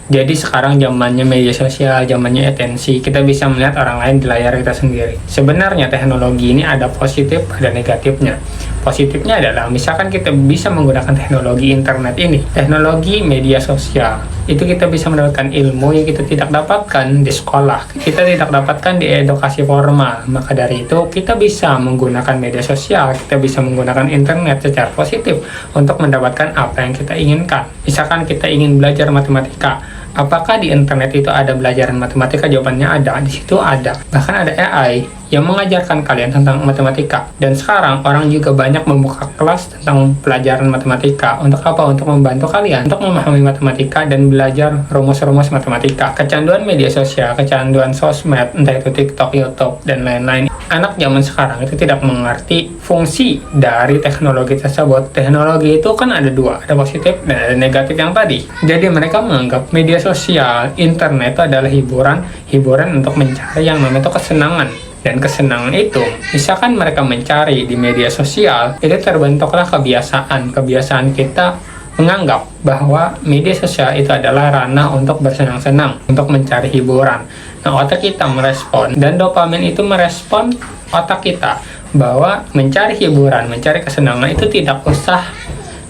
Jadi sekarang zamannya media sosial, zamannya atensi, kita bisa melihat orang lain di layar kita sendiri. Sebenarnya teknologi ini ada positif, ada negatifnya. Positifnya adalah misalkan kita bisa menggunakan teknologi internet ini, teknologi media sosial, itu kita bisa mendapatkan ilmu yang kita tidak dapatkan di sekolah, kita tidak dapatkan di edukasi formal. Maka dari itu kita bisa menggunakan media sosial, kita bisa menggunakan internet secara positif untuk mendapatkan apa yang kita inginkan. Misalkan kita ingin belajar matematika, apakah di internet itu ada pelajaran matematika? Jawabannya ada, di situ ada. Bahkan ada AI yang mengajarkan kalian tentang matematika. Dan sekarang orang juga banyak membuka kelas tentang pelajaran matematika. Untuk apa? Untuk membantu kalian untuk memahami matematika dan belajar rumus-rumus matematika. Kecanduan media sosial, kecanduan sosmed, entah itu TikTok, YouTube, dan lain-lain. Anak zaman sekarang itu tidak mengerti fungsi dari teknologi tersebut. Teknologi itu kan ada dua, ada positif dan ada negatif yang tadi. Jadi mereka menganggap media sosial, internet itu adalah hiburan untuk mencari yang namanya itu kesenangan. Dan kesenangan itu, misalkan mereka mencari di media sosial, itu terbentuklah kebiasaan kita menganggap bahwa media sosial itu adalah ranah untuk bersenang-senang, untuk mencari hiburan. Nah, otak kita merespon, dan dopamin itu merespon otak kita bahwa mencari hiburan, mencari kesenangan itu tidak usah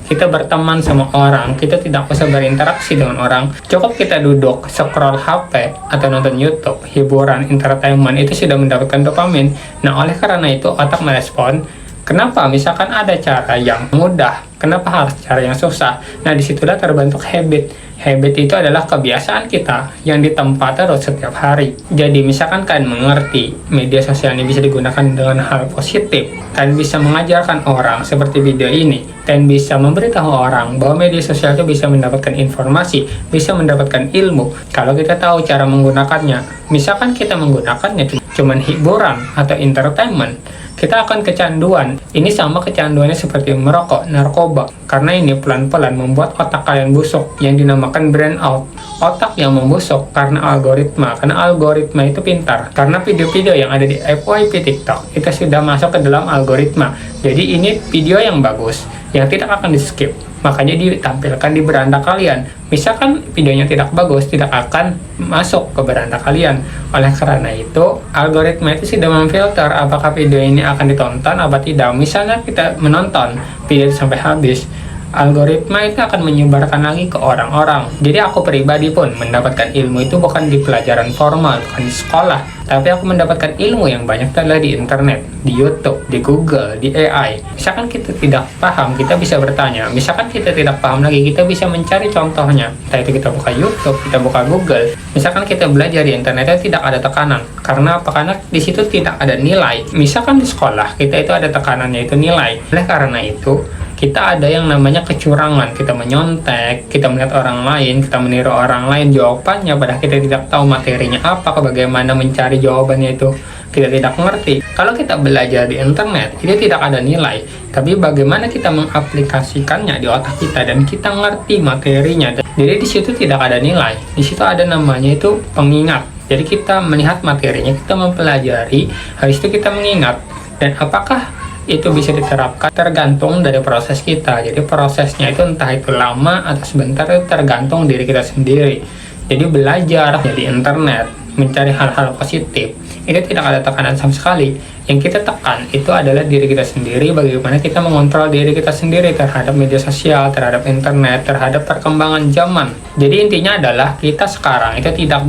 kita berteman sama orang, kita tidak usah berinteraksi dengan orang, cukup kita duduk, scroll HP, atau nonton YouTube, hiburan, entertainment, itu sudah mendapatkan dopamin. Nah, oleh karena itu, otak merespon, kenapa misalkan ada cara yang mudah, kenapa harus cara yang susah? Nah, disitulah terbentuk habit. Habit itu adalah kebiasaan kita yang ditempa terus setiap hari. Jadi misalkan kalian mengerti media sosial ini bisa digunakan dengan hal positif, kalian bisa mengajarkan orang seperti video ini, kalian bisa memberitahu orang bahwa media sosial itu bisa mendapatkan informasi, bisa mendapatkan ilmu. Kalau kita tahu cara menggunakannya, misalkan kita menggunakannya cuman hiburan atau entertainment, kita akan kecanduan. Ini sama kecanduannya seperti merokok, narkoba. Karena ini pelan-pelan membuat otak kalian busuk, yang dinamakan brain out. Otak yang membusuk karena algoritma. Karena algoritma itu pintar. Karena video-video yang ada di FYP TikTok, itu sudah masuk ke dalam algoritma. Jadi ini video yang bagus, yang tidak akan di-skip. Makanya ditampilkan di beranda kalian. Misalkan videonya tidak bagus, tidak akan masuk ke beranda kalian. Oleh karena itu, algoritma itu sudah memfilter apakah video ini akan ditonton apa tidak. Misalnya kita menonton video sampai habis, algoritma itu akan menyebarkan lagi ke orang-orang. Jadi aku pribadi pun mendapatkan ilmu itu bukan di pelajaran formal, bukan di sekolah, tapi aku mendapatkan ilmu yang banyak adalah di internet, di YouTube, di Google, di AI. Misalkan kita tidak paham, kita bisa bertanya. Misalkan kita tidak paham lagi, kita bisa mencari contohnya. Entah itu kita buka YouTube, kita buka Google. Misalkan kita belajar di internetnya tidak ada tekanan. Karena apa? Karena di situ tidak ada nilai. Misalkan di sekolah, kita itu ada tekanannya, itu nilai. Oleh karena itu, kita ada yang namanya kecurangan, kita menyontek, kita melihat orang lain, kita meniru orang lain jawabannya, padahal kita tidak tahu materinya apa, bagaimana mencari jawabannya itu kita tidak mengerti. Kalau kita belajar di internet, itu tidak ada nilai, tapi bagaimana kita mengaplikasikannya di otak kita dan kita ngerti materinya. Jadi di situ tidak ada nilai, di situ ada namanya itu pengingat. Jadi kita melihat materinya, kita mempelajari, habis itu kita mengingat. Dan apakah itu bisa diterapkan tergantung dari proses kita. Jadi prosesnya itu entah itu lama atau sebentar, itu tergantung diri kita sendiri. Jadi belajar dari internet, mencari hal-hal positif, itu tidak ada tekanan sama sekali. Yang kita tekan itu adalah diri kita sendiri, bagaimana kita mengontrol diri kita sendiri terhadap media sosial, terhadap internet, terhadap perkembangan zaman. Jadi intinya adalah kita sekarang itu tidak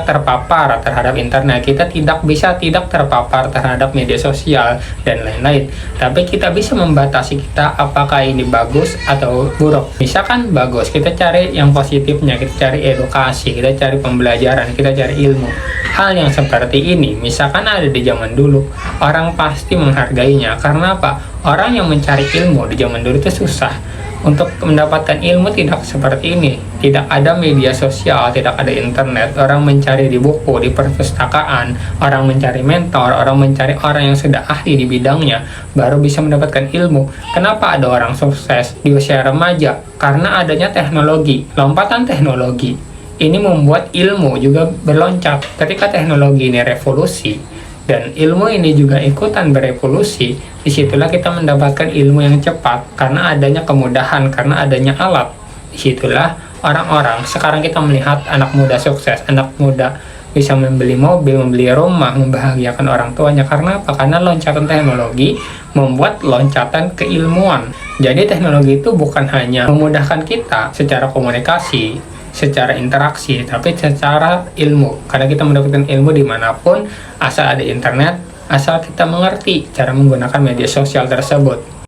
terpapar terhadap internet, kita tidak bisa tidak terpapar terhadap media sosial dan lain-lain. Tapi kita bisa membatasi kita apakah ini bagus atau buruk. Misalkan bagus, kita cari yang positifnya, kita cari edukasi, kita cari pembelajaran, kita cari ilmu. Hal yang seperti ini misalkan ada di zaman dulu, orang pasti menghargainya. Karena apa? Orang yang mencari ilmu di zaman dulu itu susah. Untuk mendapatkan ilmu tidak seperti ini. Tidak ada media sosial, tidak ada internet. Orang mencari di buku, di perpustakaan. Orang mencari mentor, orang mencari orang yang sudah ahli di bidangnya, baru bisa mendapatkan ilmu. Kenapa ada orang sukses di usia remaja? Karena adanya teknologi, lompatan teknologi. Ini membuat ilmu juga berloncat. Ketika teknologi ini revolusi, dan ilmu ini juga ikutan berevolusi, disitulah kita mendapatkan ilmu yang cepat karena adanya kemudahan, karena adanya alat. Disitulah orang-orang sekarang kita melihat anak muda sukses, anak muda bisa membeli mobil, membeli rumah, membahagiakan orang tuanya. Karena apa? Karena loncatan teknologi membuat loncatan keilmuan. Jadi teknologi itu bukan hanya memudahkan kita secara komunikasi, secara interaksi, tapi secara ilmu. Karena kita mendapatkan ilmu dimanapun, asal ada internet, asal kita mengerti cara menggunakan media sosial tersebut.